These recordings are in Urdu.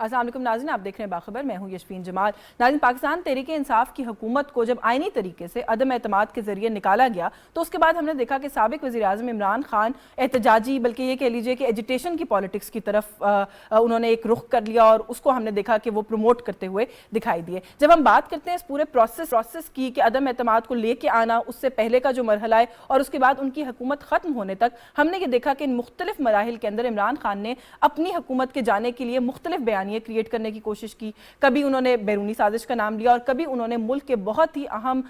السلام علیکم ناظرین، آپ دیکھ رہے ہیں باخبر، میں ہوں یشفین جمال۔ ناظرین، پاکستان تحریک انصاف کی حکومت کو جب آئینی طریقے سے عدم اعتماد کے ذریعے نکالا گیا تو اس کے بعد ہم نے دیکھا کہ سابق وزیر اعظم عمران خان احتجاجی بلکہ یہ کہہ لیجئے کہ ایجیٹیشن کی پالیٹکس کی طرف انہوں نے ایک رخ کر لیا اور اس کو ہم نے دیکھا کہ وہ پروموٹ کرتے ہوئے دکھائی دیے۔ جب ہم بات کرتے ہیں اس پورے پروسیس کی کہ عدم اعتماد کو لے کے آنا، اس سے پہلے کا جو مرحلہ ہے اور اس کے بعد ان کی حکومت ختم ہونے تک، ہم نے یہ دیکھا کہ ان مختلف مراحل کے اندر عمران خان نے اپنی حکومت کے جانے کے لیے مختلف بیانیے کریٹ کرنے کی کوشش کی۔ کبھی انہوں نے بیرونی سازش کا نام لیا اور کبھی انہوں نے ملک کے بہت ہی اہم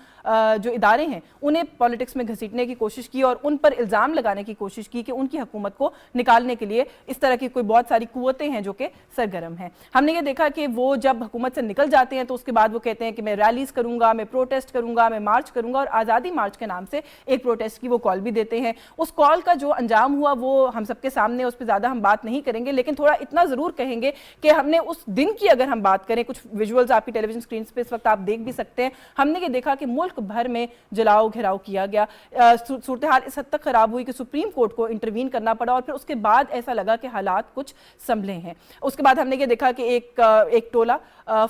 جو ادارے ہیں انہیں پالیٹکس میں گھسیٹنے کی کوشش کی اور ان پر الزام لگانے کی کوشش کی کہ ان کی حکومت کو نکالنے کے لیے اس طرح کی کوئی بہت ساری قوتیں ہیں جو کہ سرگرم ہیں۔ ہم نے یہ دیکھا کہ وہ جب حکومت سے نکل جاتے ہیں تو اس کے بعد وہ کہتے ہیں کہ میں ریلیز کروں گا، میں پروٹیسٹ کروں گا، میں مارچ کروں گا، اور آزادی مارچ کے نام سے ایک پروٹیسٹ کی وہ کال بھی دیتے ہیں۔ اس کال کا جو انجام ہوا وہ ہم سب کے سامنے، اس پہ زیادہ ہم بات نہیں کریں گے، لیکن تھوڑا اتنا ضرور کہیں گے کہ ہم نے اس دن کی اگر ہم بات کریں، کچھ ویژولز آپ کی ٹیلی ویژن سکرینز پہ اس وقت آپ دیکھ بھی سکتے ہیں، ہم نے یہ دیکھا کہ ملک بھر میں جلاؤ گھیراؤ کیا گیا۔ صورتحال اس حد تک خراب ہوئی کہ سپریم کورٹ کو انٹروین کرنا پڑا اور پھر اس کے بعد ایسا لگا کہ حالات کچھ سنبھلے ہیں۔ اس کے بعد ہم نے یہ دیکھا کہ ایک ٹولہ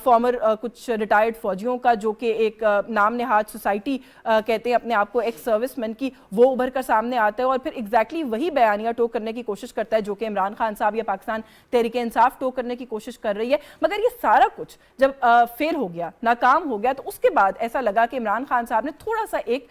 فارمر کچھ ریٹائرڈ فوجیوں کا جو کہ ایک نام نہاد سوسائٹی کہتے ہیں اپنے آپ کو، ایک سروس مین کی، وہ ابھر کر سامنے آتا ہے اور پھر ایگزیکٹلی وہی بیانیہ ٹو کرنے کی کوشش کرتا ہے جو کہ عمران خان صاحب یا پاکستان تحریک انصاف ٹو کرنے کی کوشش کر رہی ہے۔ مگر یہ سارا کچھ جب فیل ہو گیا، ناکام ہو گیا، تو اس کے بعد ایسا لگا کہ عمران خان صاحب نے تھوڑا سا ایک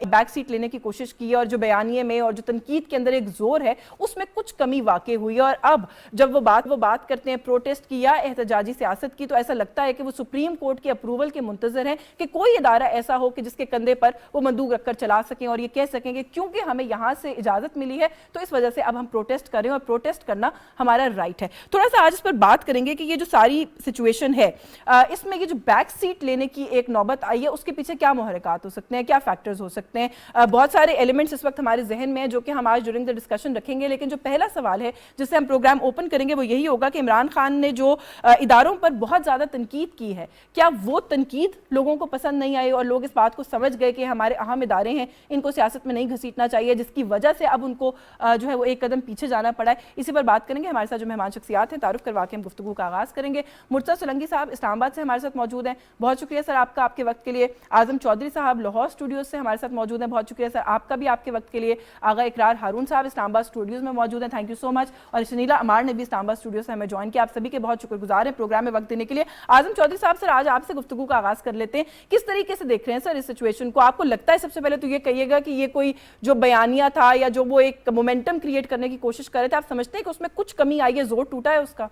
بیک سیٹ لینے کی کوشش کی اور جو بیانیے میں اور جو تنقید کے اندر ایک زور ہے اس میں کچھ کمی واقع ہوئی، اور اب جب وہ بات کرتے ہیں پروٹیسٹ کی یا احتجاجی سیاست کی، تو ایسا لگتا ہے کہ وہ سپریم کورٹ کے اپروول کے منتظر ہیں کہ کوئی ادارہ ایسا ہو کہ جس کے کندھے پر وہ بندوق رکھ کر چلا سکیں اور یہ کہہ سکیں کہ کیونکہ ہمیں یہاں سے اجازت ملی ہے تو اس وجہ سے اب ہم پروٹیسٹ کریں اور پروٹیسٹ کرنا ہمارا رائٹ ہے۔ تھوڑا سا آج اس پر بات کریں گے کہ یہ جو ساری سچویشن ہے، اس میں یہ جو بیک سیٹ لینے کی ایک نوبت آئی ہے، اس کے پیچھے کیا محرکات ہو سکتے ہیں، کیا فیکٹرز ہو سکتے ہیں۔ بہت سارے ایلیمنٹس اس وقت ہمارے ذہن میں ہیں جو کہ ہم آج ڈیورنگ دا ڈسکشن رکھیں گے، لیکن جو پہلا سوال ہے جس سے ہم پروگرام اوپن کریں گے وہ یہی ہوگا کہ عمران خان نے جو اداروں پر بہت زیادہ تنقید کی ہے، کیا وہ تنقید لوگوں کو پسند نہیں آئی اور لوگ اس بات کو سمجھ گئے کہ ہمارے اہم ادارے ہیں، ان کو سیاست میں نہیں گھسیٹنا چاہیے، جس کی وجہ سے اب ان کو جو ہے وہ ایک قدم پیچھے جانا پڑا ہے۔ اسی پر بات کریں گے۔ ہمارے ساتھ جو مہمان شخصیات ہیں تعارف کروا کے ہم گفتگو کا آغاز کریں گے۔ مرتضیٰ سولنگی صاحب اسلام آباد سے ہمارے ساتھ موجود ہیں، بہت شکریہ سر آپ کا، آپ کے وقت کے لیے۔ اعظم چودھری صاحب لاہور اسٹوڈیوز سے ہمارے ساتھ موجود ہیں، بہت شکریہ سر آپ کا بھی، آپ کے وقت کے لیے۔ آغا اقرار ہارون صاحب اسلام آباد اسٹوڈیوز میں موجود ہیں، تھینک یو سو مچ۔ اور شنیلا امار نے بھی اسلام آباد اسٹوڈیو سے ہمیں جوائن کیا، آپ سبھی کے بہت شکر گزار ہیں پروگرام میں وقت دینے کے لیے۔ اعظم چودھری صاحب، سر آج آپ سے گفتگو کا آغاز کر لیتے ہیں، کس طریقے سے دیکھ رہے ہیں سر اس سچویشن کو؟ آپ کو لگتا ہے سب سے پہلے تو یہ کہیے گا کہ یہ کوئی جو بیانیہ تھا یا جو وہ ایک مومنٹم کریٹ کرنے کی کوشش کر رہے تھے، آپ سمجھتے ہیں کہ اس میں کچھ کمی آئی ہے، زور ٹوٹا ہے اس کا؟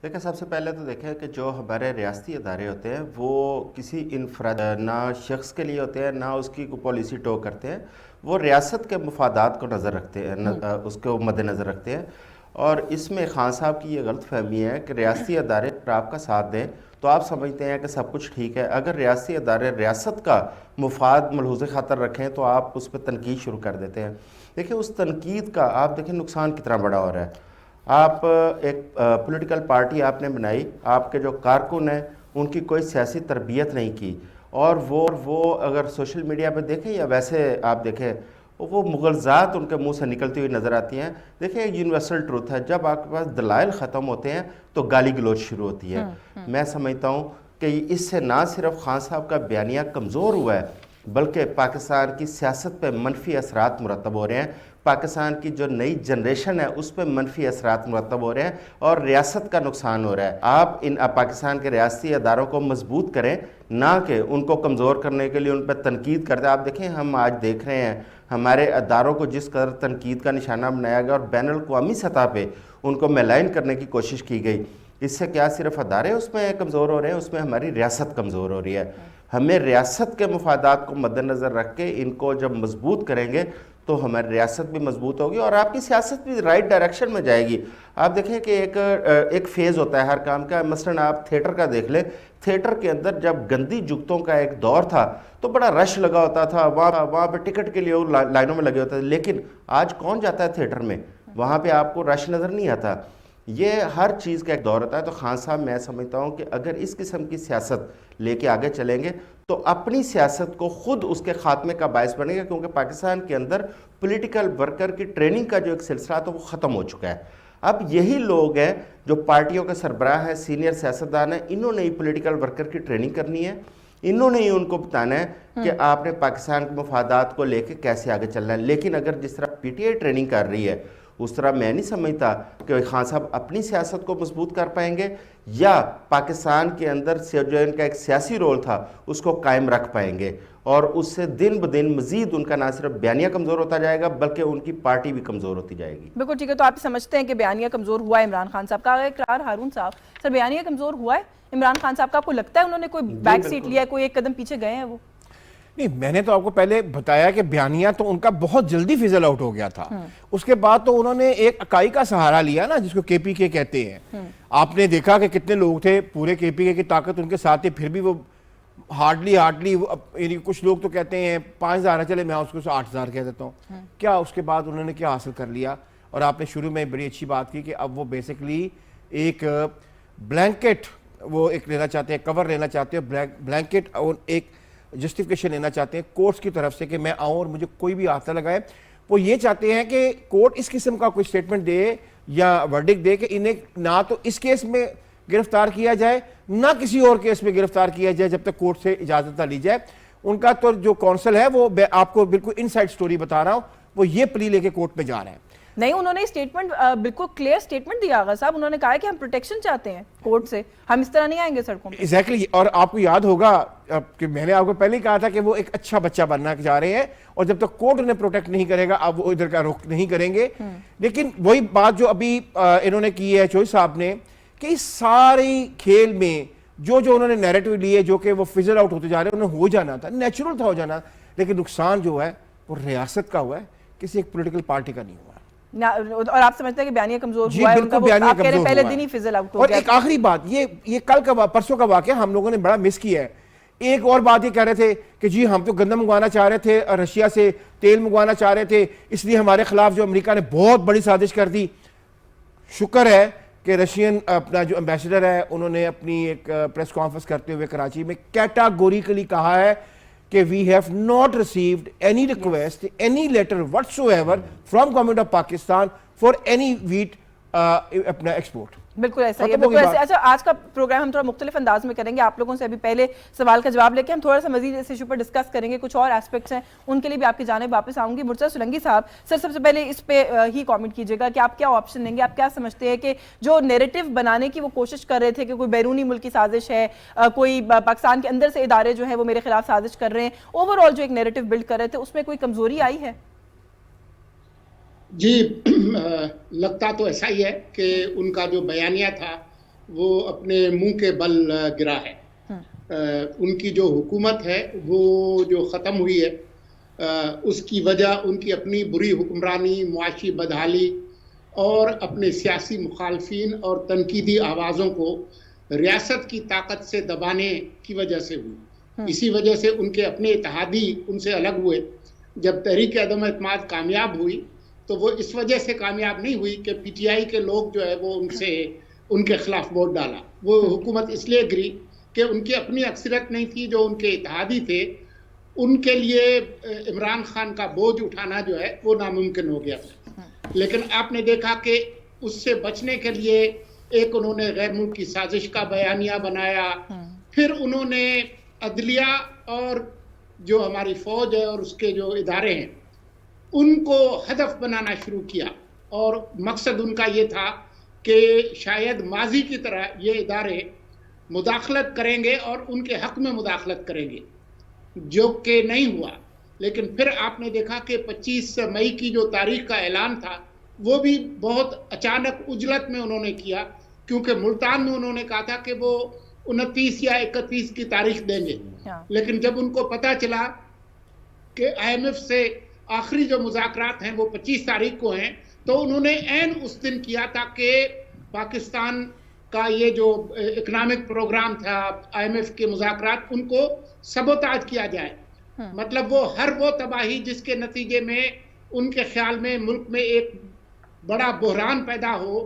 دیکھیں، سب سے پہلے تو دیکھیں کہ جو ہمارے ریاستی ادارے ہوتے ہیں وہ کسی انفراد نہ شخص کے لیے ہوتے ہیں، نہ اس کی کوئی پالیسی ٹو کرتے ہیں، وہ ریاست کے مفادات کو نظر رکھتے ہیں، اس کو مد نظر رکھتے ہیں۔ اور اس میں خان صاحب کی یہ غلط فہمی ہے کہ ریاستی ادارے اگر آپ کا ساتھ دیں تو آپ سمجھتے ہیں کہ سب کچھ ٹھیک ہے۔ اگر ریاستی ادارے ریاست کا مفاد ملحوظ خاطر رکھیں تو آپ اس پہ تنقید شروع کر دیتے ہیں۔ دیکھیں، اس تنقید کا آپ دیکھیں نقصان کتنا بڑا ہو رہا ہے۔ آپ ایک پولیٹیکل پارٹی آپ نے بنائی، آپ کے جو کارکن ہیں ان کی کوئی سیاسی تربیت نہیں کی، اور وہ اگر سوشل میڈیا پہ دیکھیں یا ویسے آپ دیکھیں، وہ مغلظات ان کے منہ سے نکلتی ہوئی نظر آتی ہیں۔ دیکھیں، ایک یونیورسل ٹروتھ ہے، جب آپ کے پاس دلائل ختم ہوتے ہیں تو گالی گلوچ شروع ہوتی ہے۔ میں سمجھتا ہوں کہ اس سے نہ صرف خان صاحب کا بیانیہ کمزور ہوا ہے بلکہ پاکستان کی سیاست پہ منفی اثرات مرتب ہو رہے ہیں، پاکستان کی جو نئی جنریشن ہے اس پہ منفی اثرات مرتب ہو رہے ہیں اور ریاست کا نقصان ہو رہا ہے۔ آپ ان پاکستان کے ریاستی اداروں کو مضبوط کریں، نہ کہ ان کو کمزور کرنے کے لیے ان پہ تنقید کرتے۔ آپ دیکھیں، ہم آج دیکھ رہے ہیں ہمارے اداروں کو جس قدر تنقید کا نشانہ بنایا گیا اور بین الاقوامی سطح پہ ان کو میلائن کرنے کی کوشش کی گئی۔ اس سے کیا صرف ادارے اس میں کمزور ہو رہے ہیں، اس میں ہماری ریاست کمزور ہو رہی ہے۔ ہمیں ریاست کے مفادات کو مد نظر رکھ کے ان کو جب مضبوط کریں گے تو ہماری ریاست بھی مضبوط ہوگی اور آپ کی سیاست بھی رائٹ ڈائریکشن میں جائے گی۔ آپ دیکھیں کہ ایک فیز ہوتا ہے ہر کام کا، مثلاً آپ تھیٹر کا دیکھ لیں، تھیٹر کے اندر جب گندی جگتوں کا ایک دور تھا تو بڑا رش لگا ہوتا تھا، وہاں پہ ٹکٹ کے لیے وہ لائنوں میں لگے ہوتے تھے، لیکن آج کون جاتا ہے تھیٹر میں؟ وہاں پہ آپ کو رش نظر نہیں آتا۔ یہ ہر چیز کا ایک دور ہوتا ہے. تو خان صاحب میں سمجھتا ہوں کہ اگر اس قسم کی سیاست لے کے آگے چلیں گے تو اپنی سیاست کو خود اس کے خاتمے کا باعث بنے گا, کیونکہ پاکستان کے اندر پولیٹیکل ورکر کی ٹریننگ کا جو ایک سلسلہ تھا وہ ختم ہو چکا ہے. اب یہی لوگ ہیں جو پارٹیوں کے سربراہ ہیں, سینئر سیاستدان ہیں, انہوں نے ہی پولیٹیکل ورکر کی ٹریننگ کرنی ہے, انہوں نے ہی ان کو بتانا ہے کہ آپ نے پاکستان کے مفادات کو لے کے کیسے آگے چلنا ہے. لیکن اگر جس طرح پی ٹی آئی ٹریننگ کر رہی ہے اس طرح میں نہیں سمجھتا کہ خان صاحب اپنی سیاست کو مضبوط کر پائیں گے یا پاکستان کے اندر سے جو ان کا ایک سیاسی رول تھا اس کو قائم رکھ پائیں گے, اور اس سے دن بدن مزید ان کا نہ صرف بیانیہ کمزور ہوتا جائے گا بلکہ ان کی پارٹی بھی کمزور ہوتی جائے گی. بالکل ٹھیک ہے. تو آپ سمجھتے ہیں کہ بیانیہ کمزور ہوا ہے عمران خان صاحب کا اقرار. ہارون صاحب, سر بیانیہ کمزور ہوا ہے عمران خان صاحب کا, آپ کو لگتا ہے انہوں نے کوئی بیک سیٹ لیا ہے, کوئی ایک قدم پیچھے گئے ہیں وہ؟ نہیں, میں نے تو آپ کو پہلے بتایا کہ بیانیہ تو ان کا بہت جلدی فیزل آؤٹ ہو گیا تھا. اس کے بعد تو انہوں نے ایک اکائی کا سہارا لیا نا, جس کو کے پی کے کہتے ہیں. آپ نے دیکھا کہ کتنے لوگ تھے, پورے کے پی کے کی طاقت ان کے ساتھ تھی, پھر بھی وہ ہارڈلی کچھ لوگ تو کہتے ہیں 5,000 ہے, چلے میں اس کو 8,000 کہہ دیتا ہوں. کیا اس کے بعد انہوں نے کیا حاصل کر لیا؟ اور آپ نے شروع میں بڑی اچھی بات کی کہ اب وہ بیسکلی ایک بلینکٹ وہ ایک لینا چاہتے ہیں, کور لینا چاہتے ہیں, بلینکٹ اور ایک جسٹیفیکیشن لینا چاہتے ہیں کورٹس کی طرف سے کہ میں آؤں اور مجھے کوئی بھی ہاتھ نہ لگائے. وہ یہ چاہتے ہیں کہ کورٹ اس قسم کا کوئی سٹیٹمنٹ دے یا ورڈکٹ دے کہ انہیں نہ تو اس کیس میں گرفتار کیا جائے نہ کسی اور کیس میں گرفتار کیا جائے جب تک کورٹ سے اجازت نہ لی جائے. ان کا تو جو کونسل ہے وہ آپ کو بالکل ان سائڈ سٹوری بتا رہا ہوں, وہ یہ پلی لے کے کورٹ میں جا رہے ہیں. نہیں, انہوں نے اسٹیٹمنٹ بالکل کلیئر اسٹیٹمنٹ دیا آغا صاحب. انہوں نے کہا کہ ہم پروٹیکشن چاہتے ہیں کورٹ سے, ہم اس طرح نہیں آئیں گے سڑکوں پہ. ایگزیکٹلی. اور آپ کو یاد ہوگا کہ میں نے آپ کو پہلے ہی کہا تھا کہ وہ ایک اچھا بچہ بننا جا رہے ہیں, اور جب تک کورٹ انہیں پروٹیکٹ نہیں کرے گا اب وہ ادھر کا رخ نہیں کریں گے. لیکن وہی بات جو ابھی انہوں نے کی ہے چوہی صاحب نے, کہ اس ساری کھیل میں جو انہوں نے نیریٹو لیے جو کہ وہ فزل آؤٹ ہوتے جا رہے ہیں, انہیں ہو جانا تھا, نیچرل تھا ہو جانا, لیکن نقصان جو ہے وہ ریاست کا ہوا ہے, کسی ایک پولیٹیکل پارٹی کا نہیں ہوا. اور آپ سمجھتے ہیں کہ بیانیہ کمزور ہوا ہے ان کا, وہ آپ کہہ رہے ہیں پہلے دن ہی فزل آؤٹ ہو گیا. اور ایک آخری بات, یہ کل کا پرسوں کا واقعہ ہم لوگوں نے بڑا مس کیا ہے. ایک اور بات یہ کہہ رہے تھے کہ جی ہم تو گندم منگوانا چاہ رہے تھے, رشیا سے تیل منگوانا چاہ رہے تھے, اس لیے ہمارے خلاف جو امریکہ نے بہت بڑی سازش کر دی. شکر ہے کہ رشین اپنا جو ایمبیسڈر ہے انہوں نے اپنی ایک پریس کانفرنس کرتے ہوئے کراچی میں کیٹاگوریکلی کہا ہے کہ we have not received any request, any letter whatsoever from government of Pakistan for any wheat اپنا ایکسپورٹ. بالکل ایسا ہی ہے, بالکل ایسا. اچھا, آج کا پروگرام ہم تھوڑا مختلف انداز میں کریں گے. آپ لوگوں سے ابھی پہلے سوال کا جواب لے کے ہم تھوڑا سا مزید اس ایشو پر ڈسکس کریں گے. کچھ اور ایسپیکٹس ہیں ان کے لیے بھی آپ کی جانب واپس آؤں گی. مرتضیٰ سولنگی صاحب, سر سب سے پہلے اس پہ ہی کامنٹ کیجیے گا کہ آپ کیا آپشن دیں گے. آپ کیا سمجھتے ہیں کہ جو نیریٹو بنانے کی وہ کوشش کر رہے تھے کہ کوئی بیرونی ملک کی سازش ہے, کوئی پاکستان کے اندر سے ادارے جو ہیں وہ میرے خلاف سازش کر رہے ہیں, اوور آل جو ایک نیریٹو بلڈ کر رہے تھے, اس میں کوئی کمزوری آئی ہے؟ جی, لگتا تو ایسا ہی ہے کہ ان کا جو بیانیہ تھا وہ اپنے منہ کے بل گرا ہے. ان کی جو حکومت ہے وہ جو ختم ہوئی ہے, اس کی وجہ ان کی اپنی بری حکمرانی, معاشی بدحالی اور اپنے سیاسی مخالفین اور تنقیدی آوازوں کو ریاست کی طاقت سے دبانے کی وجہ سے ہوئی. اسی وجہ سے ان کے اپنے اتحادی ان سے الگ ہوئے. جب تحریک عدم اعتماد کامیاب ہوئی تو وہ اس وجہ سے کامیاب نہیں ہوئی کہ پی ٹی آئی کے لوگ جو ہے وہ ان کے خلاف ووٹ ڈالا. وہ حکومت اس لیے گری کہ ان کی اپنی اکثریت نہیں تھی, جو ان کے اتحادی تھے ان کے لیے عمران خان کا بوجھ اٹھانا جو ہے وہ ناممکن ہو گیا تھا. لیکن آپ نے دیکھا کہ اس سے بچنے کے لیے ایک انہوں نے غیر ملکی سازش کا بیانیہ بنایا, پھر انہوں نے عدلیہ اور جو ہماری فوج ہے اور اس کے جو ادارے ہیں ان کو ہدف بنانا شروع کیا, اور مقصد ان کا یہ تھا کہ شاید ماضی کی طرح یہ ادارے مداخلت کریں گے اور ان کے حق میں مداخلت کریں گے, جو کہ نہیں ہوا. لیکن پھر آپ نے دیکھا کہ 25 مئی کی جو تاریخ کا اعلان تھا وہ بھی بہت اچانک عجلت میں انہوں نے کیا, کیونکہ ملتان میں انہوں نے کہا تھا کہ وہ 29 یا 31 کی تاریخ دیں گے. لیکن جب ان کو پتہ چلا کہ آئی ایم ایف سے آخری جو مذاکرات ہیں وہ 25 تاریخ کو ہیں, تو انہوں نے عین اس دن کیا تھا کہ پاکستان کا یہ جو اکنامک پروگرام تھا آئی ایم ایف کے مذاکرات, ان کو سبوتاج کیا جائے. مطلب وہ تباہی جس کے نتیجے میں ان کے خیال میں ملک میں ایک بڑا بحران پیدا ہو,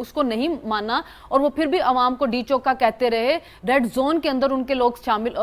اس کو نہیں مانا اور وہ پھر بھی عوام کو ڈی چوکا کہتے رہے. ریڈ زون کے اندر ان کے لوگ شامل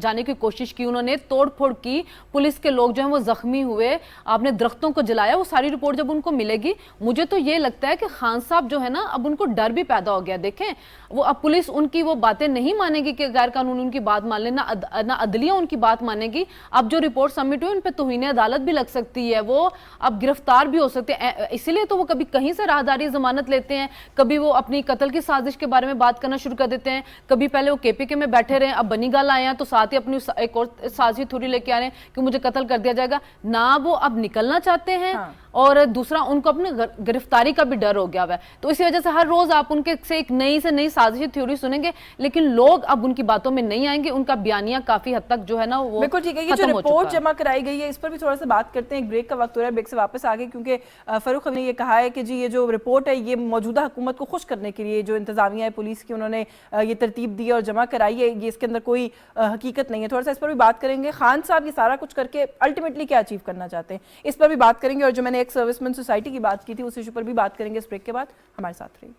جانے کی کوشش کی, انہوں نے توڑ پھوڑ کی, پولیس کے لوگ جو ہیں وہ زخمی ہوئے, آپ نے درختوں کو جلایا. وہ ساری رپورٹ جب ان کو ملے گی, مجھے تو یہ لگتا ہے کہ خان صاحب جو ہے نا اب ان کو ڈر بھی پیدا ہو گیا. دیکھیں وہ اب پولیس ان کی وہ باتیں نہیں مانے گی کہ غیر قانونی ان کی بات مان لیں, نہ عدلیہ ان کی بات مانے گی. اب جو رپورٹ سبمٹ ہوئی ان پہ توہین عدالت بھی لگ سکتی ہے, وہ اب گرفتار بھی ہو سکتے ہیں. اسی لیے تو وہ کبھی کہیں سے راہداری ضمانت لیتے ہیں, کبھی وہ اپنی قتل کی سازش کے بارے میں بات کرنا شروع کر دیتے ہیں, کبھی پہلے وہ کے پی کے میں بیٹھے رہے, اب بنی گال آئے ہیں تو ساتھ ہی اپنی ایک اور سازشی تھوڑی لے کے آ رہے ہیں کہ مجھے قتل کر دیا جائے گا. نہ وہ اب نکلنا چاہتے ہیں اور دوسرا ان کو اپنے گرفتاری کا بھی ڈر ہو گیا ہوا ہے. تو اسی وجہ سے ہر روز آپ ان کے سے ایک نئی سے نئی سازشی تھیوری سنیں گے, لیکن لوگ اب ان کی باتوں میں نہیں آئیں گے. ان کا بیانیہ کافی حد تک جو ہے نا وہ بالکل ٹھیک ہے. یہ جو رپورٹ جمع کرائی گئی ہے اس پر بھی تھوڑا سا بات کرتے ہیں. ایک بریک کا وقت ہو رہا ہے, بریک سے واپس آگے, کیونکہ فاروق نے یہ کہا ہے کہ جی یہ جو رپورٹ ہے یہ موجودہ حکومت کو خوش کرنے کے لیے جو انتظامیہ ہے پولیس کی انہوں نے یہ ترتیب دی اور جمع کرائی ہے, یہ اس کے اندر کوئی حقیقت نہیں ہے. تھوڑا سا اس پر بھی بات کریں گے. خان صاحب یہ سارا کچھ کر کے الٹیمیٹلی کیا اچیو کرنا چاہتے ہیں, اس پر بھی بات کریں گے. اور جو میں نے ایک سروس مین سوسائٹی کی بات کی تھی اس ایشو پر بھی بات کریں گے اس بریک کے بعد. ہمارے ساتھ رہیے.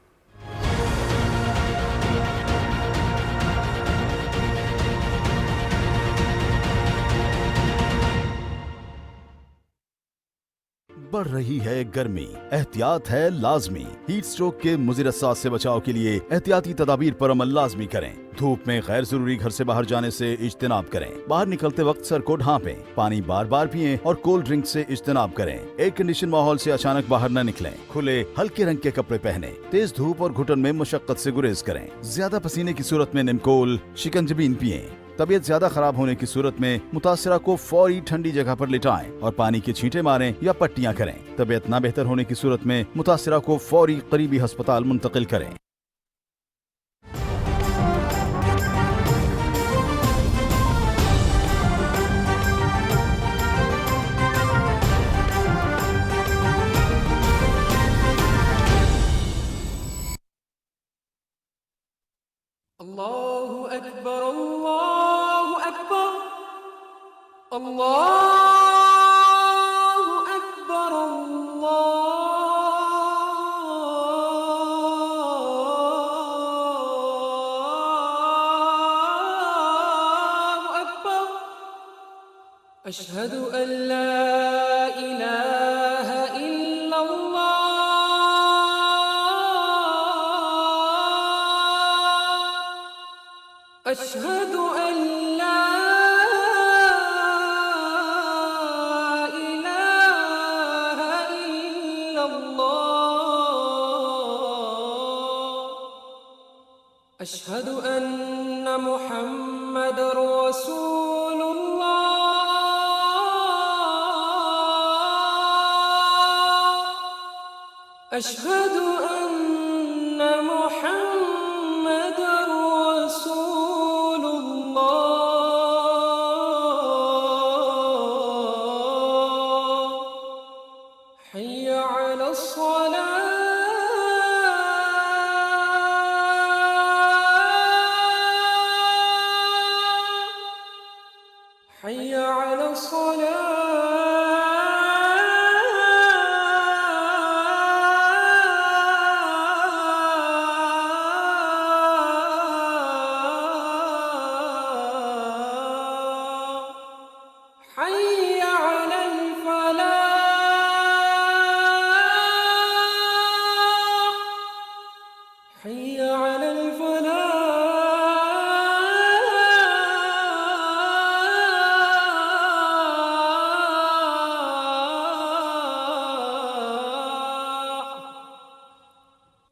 بڑھ رہی ہے گرمی, احتیاط ہے لازمی. ہیٹ سٹروک کے مضر اثرات سے بچاؤ کے لیے احتیاطی تدابیر پر عمل لازمی کریں. دھوپ میں غیر ضروری گھر سے باہر جانے سے اجتناب کریں. باہر نکلتے وقت سر کو ڈھانپیں. پانی بار بار پئیں اور کولڈ ڈرنک سے اجتناب کریں. ایئر کنڈیشن ماحول سے اچانک باہر نہ نکلیں. کھلے ہلکے رنگ کے کپڑے پہنیں. تیز دھوپ اور گھٹن میں مشقت سے گریز کریں. زیادہ پسینے کی صورت میں نمکول, شکنجبین پئیں. طبیعت زیادہ خراب ہونے کی صورت میں متاثرہ کو فوری ٹھنڈی جگہ پر لٹائیں اور پانی کے چھینٹے ماریں یا پٹیاں کریں. طبیعت نہ بہتر ہونے کی صورت میں متاثرہ کو فوری قریبی ہسپتال منتقل کریں. اللہ اکبر اللہ اکبر اللہ اکبر اللہ اکبر اشہد ان لا الہ الا اللہ اشہد ان لا الہ الا اللہ اشہد ان محمد رسول اللہ اشہد ان محمد رسول حي على الصلاة حي على الصلاة حي على الفلاح حي على الفلاح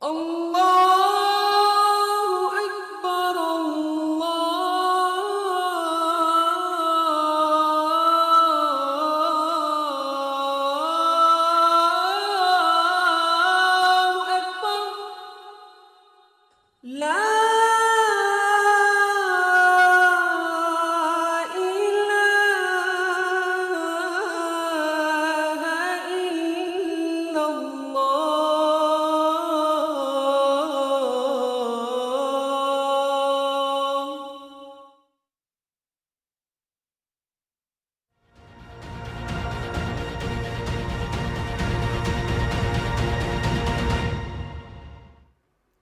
الله أكبر الله أكبر لا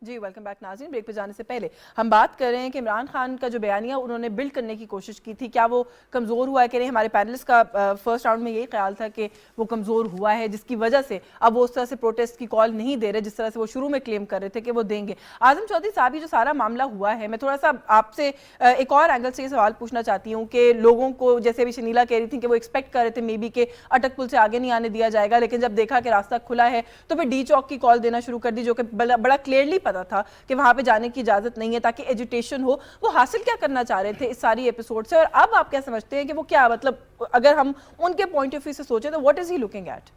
جی ویلکم بیک ناظرین. بریک پہ جانے سے پہلے ہم بات کر رہے ہیں کہ عمران خان کا جو بیانیہ انہوں نے بلڈ کرنے کی کوشش کی تھی, کیا وہ کمزور ہوا ہے کہ نہیں. ہمارے پینلسٹ کا فرسٹ راؤنڈ میں یہی خیال تھا کہ وہ کمزور ہوا ہے, جس کی وجہ سے اب وہ اس طرح سے پروٹیسٹ کی کال نہیں دے رہے جس طرح سے وہ شروع میں کلیم کر رہے تھے کہ وہ دیں گے. اعظم چودھری صاحب, یہ جو سارا معاملہ ہوا ہے, میں تھوڑا سا آپ سے ایک اور اینگل سے یہ سوال پوچھنا چاہتی ہوں کہ لوگوں کو, جیسے ابھی شنیلا کہہ رہی تھی کہ وہ ایکسپیکٹ کر رہے تھے مے بی کہ اٹک پل سے آگے نہیں آنے دیا جائے گا, لیکن جب دیکھا کہ راستہ کھلا ہے تو پھر ڈی چوک کی کال دینا شروع کر دی, جو کہ بڑا کلیئرلی پتا تھا کہ وہاں پہ جانے کی اجازت نہیں ہے تاکہ ایجوٹیشن ہو. وہ حاصل کیا کرنا چاہ رہے تھے اس ساری ایپیسوڈ سے, اور اب آپ کیا سمجھتے ہیں کہ وہ کیا, مطلب اگر ہم ان کے پوائنٹ آف ویو سے سوچیں تو what is he looking at?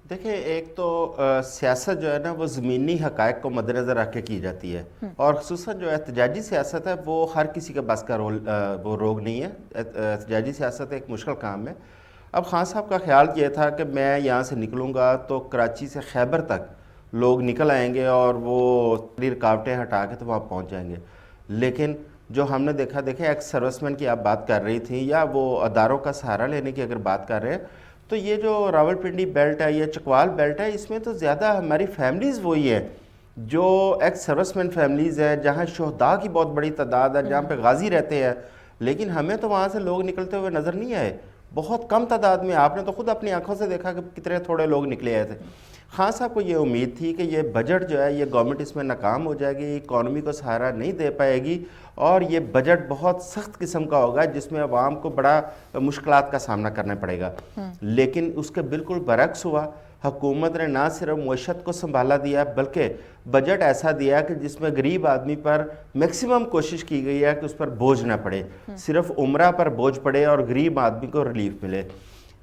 دیکھیں, ایک تو سیاست جو ہے نا وہ زمینی حقائق کو مد نظر رکھ کے کی جاتی ہے, اور خصوصاً جو احتجاجی سیاست ہے وہ ہر کسی کے بس کا رول وہ روگ نہیں ہے. احتجاجی سیاست ایک مشکل کام ہے. اب خان صاحب کا خیال یہ تھا کہ میں یہاں سے نکلوں گا تو کراچی سے خیبر تک لوگ نکل آئیں گے اور وہ رکاوٹیں ہٹا کے تو وہاں پہنچ جائیں گے. لیکن جو ہم نے دیکھا ایکس سروس مین کی آپ بات کر رہی تھیں, یا وہ اداروں کا سہارا لینے کی اگر بات کر رہے ہیں, تو یہ جو راولپنڈی بیلٹ ہے, یہ چکوال بیلٹ ہے, اس میں تو زیادہ ہماری فیملیز وہی ہیں جو ایکس سروس مین فیملیز ہیں, جہاں شہداء کی بہت بڑی تعداد ہے, جہاں پہ غازی رہتے ہیں. لیکن ہمیں تو وہاں سے لوگ نکلتے ہوئے نظر نہیں آئے, بہت کم تعداد میں. آپ نے تو خود اپنی آنکھوں سے دیکھا کہ کتنے تھوڑے لوگ نکلے آئے تھے. خان صاحب کو یہ امید تھی کہ یہ بجٹ جو ہے یہ گورنمنٹ اس میں ناکام ہو جائے گی, اکانومی کو سہارا نہیں دے پائے گی, اور یہ بجٹ بہت سخت قسم کا ہوگا جس میں عوام کو بڑا مشکلات کا سامنا کرنا پڑے گا. لیکن اس کے بالکل برعکس ہوا. حکومت نے نہ صرف معیشت کو سنبھالا دیا بلکہ بجٹ ایسا دیا کہ جس میں غریب آدمی پر میکسیمم کوشش کی گئی ہے کہ اس پر بوجھ نہ پڑے, صرف عمرہ پر بوجھ پڑے اور غریب آدمی کو ریلیف ملے.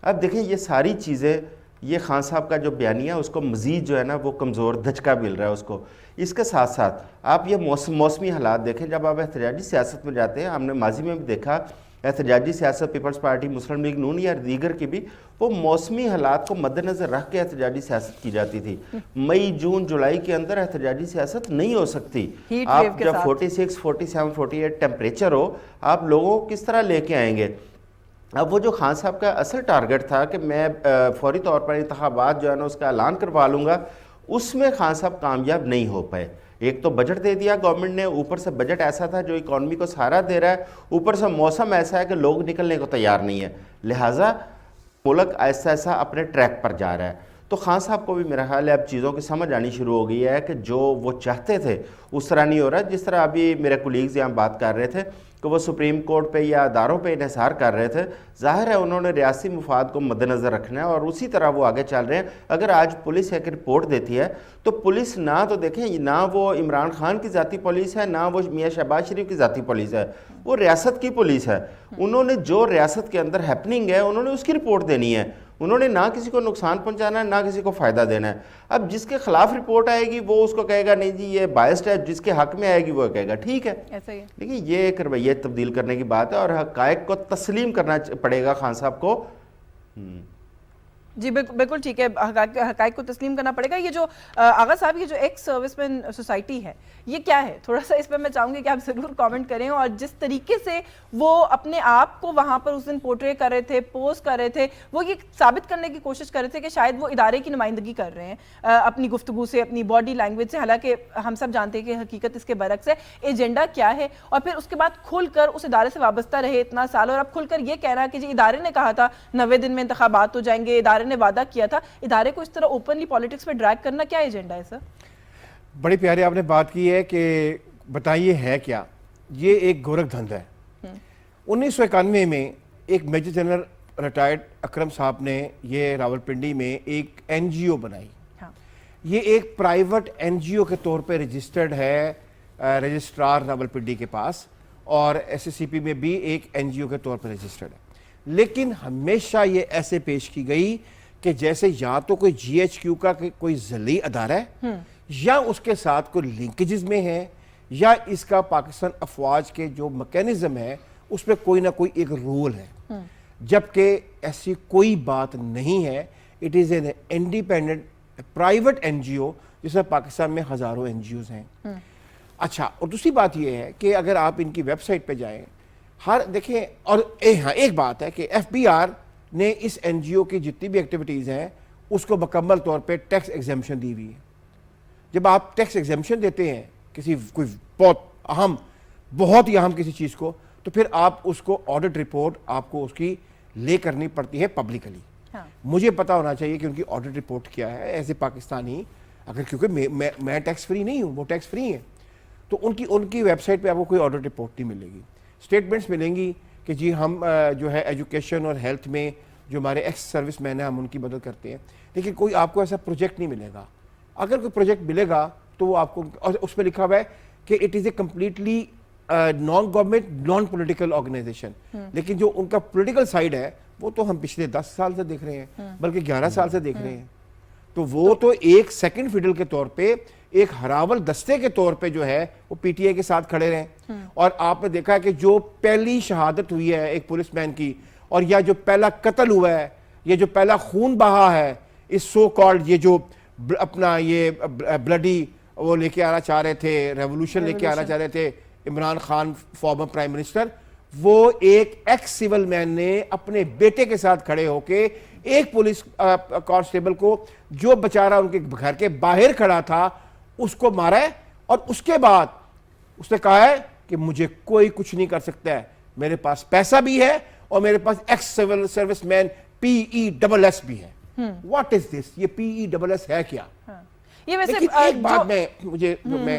اب دیکھیں, یہ ساری چیزیں, یہ خان صاحب کا جو بیانیہ اس کو مزید جو ہے نا وہ کمزور دھچکا مل رہا ہے اس کو. اس کے ساتھ ساتھ آپ یہ موسمی حالات دیکھیں. جب آپ احتجاجی سیاست میں جاتے ہیں, ہم نے ماضی میں بھی دیکھا احتجاجی سیاست پیپلز پارٹی, مسلم لیگ نون یا دیگر کی بھی, وہ موسمی حالات کو مد نظر رکھ کے احتجاجی سیاست کی جاتی تھی. مئی جون جولائی کے اندر احتجاجی سیاست نہیں ہو سکتی. آپ جب 46 47 48 ٹیمپریچر ہو, آپ لوگوں کو کس طرح لے کے آئیں گے؟ اب وہ جو خان صاحب کا اصل ٹارگٹ تھا کہ میں فوری طور پر انتخابات جو ہے نا اس کا اعلان کروا لوں گا, اس میں خان صاحب کامیاب نہیں ہو پائے. ایک تو بجٹ دے دیا گورنمنٹ نے, اوپر سے بجٹ ایسا تھا جو اکانومی کو سہارا دے رہا ہے, اوپر سے موسم ایسا ہے کہ لوگ نکلنے کو تیار نہیں ہے, لہٰذا ملک ایسا ایسا اپنے ٹریک پر جا رہا ہے. تو خان صاحب کو بھی میرا خیال ہے اب چیزوں کی سمجھ آنی شروع ہو گئی ہے کہ جو وہ چاہتے تھے اس طرح نہیں ہو رہا. جس طرح ابھی میرے کولیگز یہاں بات کر رہے تھے کہ وہ سپریم کورٹ پہ یا اداروں پہ انحصار کر رہے تھے, ظاہر ہے انہوں نے ریاستی مفاد کو مد نظر رکھنا ہے اور اسی طرح وہ آگے چل رہے ہیں. اگر آج پولیس ایک رپورٹ دیتی ہے تو پولیس نہ تو دیکھیں نہ وہ عمران خان کی ذاتی پولیس ہے, نہ وہ میاں شہباز شریف کی ذاتی پولیس ہے, وہ ریاست کی پولیس ہے. انہوں نے جو ریاست کے اندر ہیپننگ ہے انہوں نے اس کی رپورٹ دینی ہے. انہوں نے نہ کسی کو نقصان پہنچانا ہے نہ کسی کو فائدہ دینا ہے. اب جس کے خلاف رپورٹ آئے گی وہ اس کو کہے گا نہیں جی یہ بائسڈ ہے, جس کے حق میں آئے گی وہ کہے گا ٹھیک ہے. لیکن یہ ایک رویہ تبدیل کرنے کی بات ہے اور حقائق کو تسلیم کرنا پڑے گا خان صاحب کو. جی بالکل ٹھیک ہے, حقائق کو تسلیم کرنا پڑے گا. یہ جو آغا صاحب, یہ جو ایکس سروس مین سوسائٹی ہے یہ کیا ہے, تھوڑا سا اس پہ میں چاہوں گی کہ آپ ضرور کامنٹ کریں. اور جس طریقے سے وہ اپنے آپ کو وہاں پر اس دن پورٹرے کر رہے تھے, پوسٹ کر رہے تھے, وہ یہ ثابت کرنے کی کوشش کر رہے تھے کہ شاید وہ ادارے کی نمائندگی کر رہے ہیں اپنی گفتگو سے, اپنی باڈی لینگویج سے, حالانکہ ہم سب جانتے ہیں کہ حقیقت اس کے برعکس ہے. ایجنڈا کیا ہے, اور پھر اس کے بعد کھل کر اس ادارے سے وابستہ رہے اتنا سال, اور اب کھل کر یہ کہنا کہ جی ادارے نے کہا تھا 90 دن میں انتخابات ہو جائیں گے, ادارے نے وعدہ کیا تھا. ادارے کو اس طرح اوپنلی پالیٹکس پہ ڈریگ کرنا کیا ایجنڈا ہے سر؟ بڑی پیاری آپ نے بات کی ہے کہ بتائیے ہے کیا. یہ ایک گورکھ دھند ہے. 1991 میں ایک میجر جنرل ریٹائرڈ اکرم صاحب نے یہ راولپنڈی میں ایک این جی او بنائی. یہ ایک پرائیویٹ این جی او کے طور پہ رجسٹرڈ ہے رجسٹرار راولپنڈی کے پاس, اور ایس ایس سی پی میں بھی ایک این جی او کے طور پہ رجسٹرڈ ہے. لیکن ہمیشہ یہ ایسے پیش کی گئی کہ جیسے یا تو کوئی جی ایچ کیو کا کوئی ذیلی ادارہ ہے, یا اس کے ساتھ کوئی لنکیجز میں ہے, یا اس کا پاکستان افواج کے جو میکینزم ہے اس میں کوئی نہ کوئی ایک رول ہے. جبکہ ایسی کوئی بات نہیں ہے. It is an independent private N G O, جس میں پاکستان میں ہزاروں این جی اوز ہیں. اچھا, اور دوسری بات یہ ہے کہ اگر آپ ان کی ویب سائٹ پہ جائیں, دیکھیں, اور ہاں ایک بات ہے کہ ایف بی آر نے اس این جی او کی جتنی بھی ایکٹیویٹیز ہیں اس کو مکمل طور پہ ٹیکس ایگزیمپشن دی ہوئی ہے. جب آپ ٹیکس ایگزیمپشن دیتے ہیں کسی کوئی بہت ہی اہم کسی چیز کو, تو پھر آپ اس کو آڈٹ رپورٹ آپ کو اس کی لے کرنی پڑتی ہے پبلکلی. مجھے پتا ہونا چاہیے کہ ان کی آڈٹ رپورٹ کیا ہے ایز اے پاکستانی, اگر کیونکہ میں ٹیکس فری نہیں ہوں, وہ ٹیکس فری ہیں, تو ان کی ویب سائٹ پہ آپ کو کوئی آڈٹ رپورٹ نہیں ملے گی. اسٹیٹمنٹس ملیں گی کہ جی ہم جو ہے ایجوکیشن اور ہیلتھ میں جو ہمارے ایکس سروس مین ہیں ہم ان کی مدد کرتے ہیں, لیکن کوئی آپ کو ایسا پروجیکٹ نہیں ملے گا. اگر کوئی پروجیکٹ ملے گا تو وہ آپ کو, اور اس میں لکھا ہوا ہے کہ it is a completely non government non political organisation, لیکن جو ان کا پولیٹیکل سائڈ ہے وہ تو ہم پچھلے 10 سال سے دیکھ رہے ہیں, بلکہ 11 سال سے دیکھ رہے ہیں. تو وہ تو ایک سیکنڈ فیڈل کے طور پہ, ایک ہراول دستے کے طور پہ جو ہے وہ پی ٹی آئی کے ساتھ کھڑے رہے. اور آپ نے دیکھا کہ جو پہلی شہادت ہوئی ہے ایک پولیس مین کی, اور یا جو پہلا قتل ہوا ہے, یہ جو پہلا خون بہا ہے اس سو کالڈ یہ جو اپنا یہ بلڈی وہ لے کے آنا چاہ رہے تھے, ریولوشن لے کے آنا چاہ رہے تھے Imran Khan former prime minister, وہ ایک ایکس سیول مین نے اپنے بیٹے کے ساتھ کھڑے ہو کے ایک پولیس کانسٹیبل کو جو بیچارہ ان کے گھر کے باہر کھڑا تھا اس کو مارا ہے, اور اس کے بعد اس نے کہا ہے کہ مجھے کوئی کچھ نہیں کر سکتا ہے, میرے پاس پیسہ بھی ہے اور میرے پاس ایکس سیول سروس مین PESS بھی ہے. واٹ از دس, یہ PESS ہے کیا؟ یہ ویسے ایک بات میں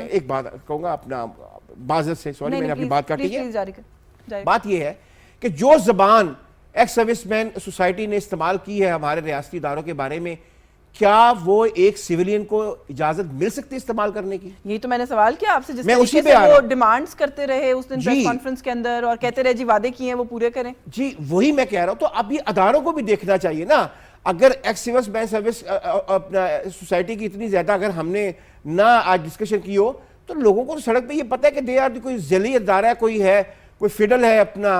ایک بات کہوں گا اپنا معذرت سے, سوری میں نے اپنی بات کاٹی ہے. بات یہ ہے کہ جو زبان ایکس سروس مین سوسائٹی نے استعمال کی ہے ہمارے ریاستی اداروں کے بارے میں, کیا وہ ایک سیولین کو اجازت مل سکتی استعمال کرنے کی؟ یہی تو میں نے سوال کیا آپ سے, جس میں طریقے اسی پہ سے آ رہا وہ ہوں. ڈیمانڈز کرتے رہے اس دن پریس کانفرنس کے اندر اور کہتے رہے جی وعدے کیے ہیں وہ پورے کریں. جی وہی میں کہہ رہا ہوں, تو اب یہ اداروں کو بھی دیکھنا چاہیے نا. اگر ایکس سروس مین سروس سوسائٹی کی اتنی زیادہ اگر ہم نے نہ آج ڈسکشن کی ہو, تو لوگوں کو سڑک پہ یہ پتہ ہے کہ دے آر کوئی ذیلی ادارہ کوئی ہے, کوئی فیڈل ہے اپنا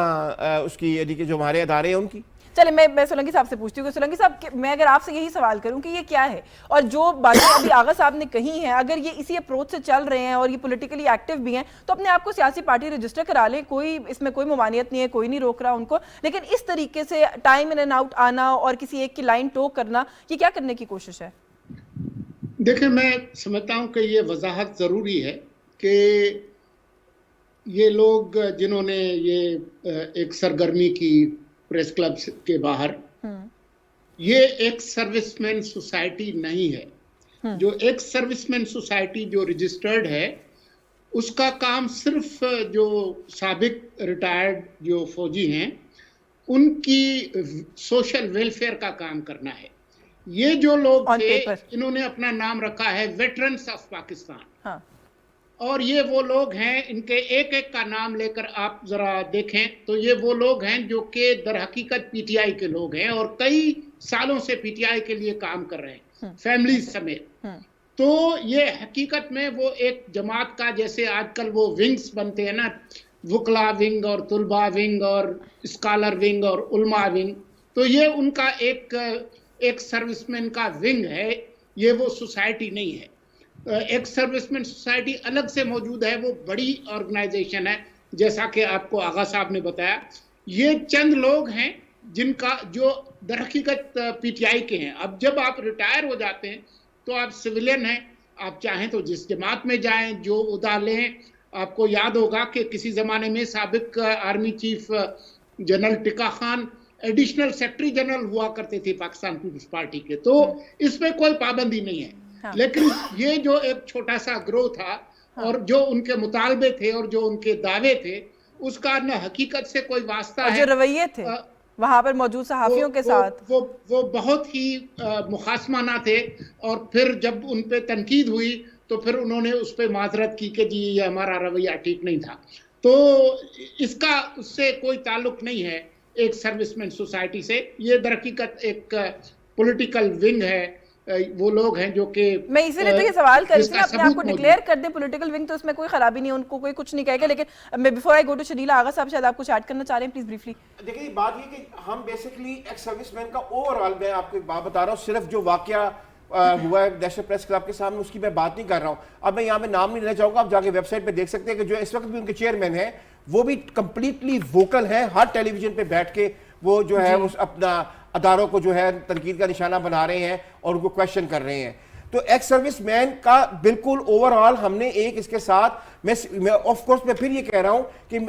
اس کی, یعنی کہ جو ہمارے ادارے ہیں ان کی. چلے میں سولنگی صاحب سے پوچھتی ہوں کہ سولنگی صاحب میں اگر آپ سے یہی سوال کروں کہ یہ کیا ہے, اور جو باتیں ابھی آغا صاحب نے کہی ہیں, اگر یہ اسی اپروچ سے چل رہے ہیں اور یہ پولیٹیکلی ایکٹیو بھی ہیں, تو اپنے آپ کو سیاسی پارٹی رجسٹر کرا لیں, کوئی اس میں کوئی ممانعت نہیں ہے, کوئی نہیں روک رہا ان کو. لیکن اس طریقے سے ٹائم ان اینڈ آؤٹ آنا اور کسی ایک کی لائن ٹوک کرنا, یہ کیا کرنے کی کوشش ہے؟ دیکھیں میں سمجھتا ہوں کہ یہ وضاحت ضروری ہے کہ یہ لوگ جنہوں نے یہ ایک سرگرمی کی پریس کلب کے باہر, یہ ایک سروس مین سوسائٹی نہیں ہے. جو ایک سروس مین سوسائٹی جو رجسٹرڈ ہے اس کا کام صرف جو سابق ریٹائرڈ جو فوجی ہیں ان کی سوشل ویلفیئر کا کام کرنا ہے. یہ جو لوگ تھے انہوں نے اپنا نام رکھا ہے ویٹرنز آف پاکستان, اور یہ وہ لوگ ہیں, ان کے ایک ایک کا نام لے کر آپ ذرا دیکھیں تو یہ وہ لوگ ہیں جو کہ در حقیقت پی ٹی آئی کے لوگ ہیں اور کئی سالوں سے پی ٹی آئی کے لیے کام کر رہے ہیں فیملیز سمیت. تو یہ حقیقت میں وہ ایک جماعت کا, جیسے آج کل وہ ونگز بنتے ہیں نا, وکلا ونگ اور طلبہ ونگ اور اسکالر ونگ اور علماء ونگ, تو یہ ان کا ایک سروس مین کا ونگ ہے, یہ وہ سوسائٹی نہیں ہے. ایک سروس مین سوسائٹی الگ سے موجود ہے, وہ بڑی آرگنائزیشن ہے جیسا کہ آپ کو آغا صاحب نے بتایا. یہ چند لوگ ہیں جن کا جو در حقیقت پی ٹی آئی کے ہیں. اب جب آپ ریٹائر ہو جاتے ہیں تو آپ سویلین ہیں, آپ چاہیں تو جس جماعت میں جائیں, جو عہدہ لیں. آپ کو یاد ہوگا کہ کسی زمانے میں سابق army chief general tikka Khan additional secretary general ہوا کرتے تھے پاکستان پیپلز پارٹی کے, تو اس میں کوئی پابندی نہیں ہے. لیکن یہ جو ایک چھوٹا سا گروہ تھا اور جو ان کے مطالبے تھے اور جو ان کے دعوے تھے, اس کا نہ حقیقت سے کوئی واسطہ ہے. جو رویے تھے وہاں پر موجود صحافیوں کے ساتھ وہ بہت ہی مخاصمانہ تھے, اور پھر جب ان پہ تنقید ہوئی تو پھر انہوں نے اس پہ معذرت کی کہ جی یہ ہمارا رویہ ٹھیک نہیں تھا. تو اس کا اس سے کوئی تعلق نہیں ہے ایک سروس مین سوسائٹی سے. یہ در حقیقت ایک پولیٹیکل ونگ ہے. وہ لوگ ہیں جو کہ میں اسی لیے تو یہ سوال کر رہی تھی, اپنے آپ کو ڈکلیئر کر دیں پولیٹیکل ونگ, تو اس میں کوئی خرابی نہیں ہے, ان کو کوئی کچھ نہیں کہے گا. لیکن میں بیفور آئی گو ٹو شدیلا, آغا صاحب شاید آپ کچھ ایڈ کرنا چاہ رہے ہیں, پلیز بریفلی. دیکھیں بات یہ کہ ہم بیسیکلی ایکس سروس مین کا اوور آل, میں آپ کو بات بتا رہا ہوں, صرف جو واقعہ ہوا ہے نیشنل پریس کلب کے سامنے اس کی میں بات نہیں کر رہا ہوں. اب میں یہاں میں نام نہیں لینا چاہوں گا, آپ جا کے ویب سائٹ پہ دیکھ سکتے ہیں کہ جو اس وقت بھی ان کے چیئرمین ہیں وہ بھی کمپلیٹلی ووکل ہیں, ہر ٹیلی ویژن پہ بیٹھ کے وہ جو ہے اپنا اداروں کو جو ہے تنقید کا نشانہ بنا رہے ہیں اور ان کو کویشچن کر رہے ہیں. تو ایکس سروس مین کا بالکل اوورآل ہم نے ایک اس کے ساتھ میں آف کورس میں پھر یہ کہہ رہا ہوں کہ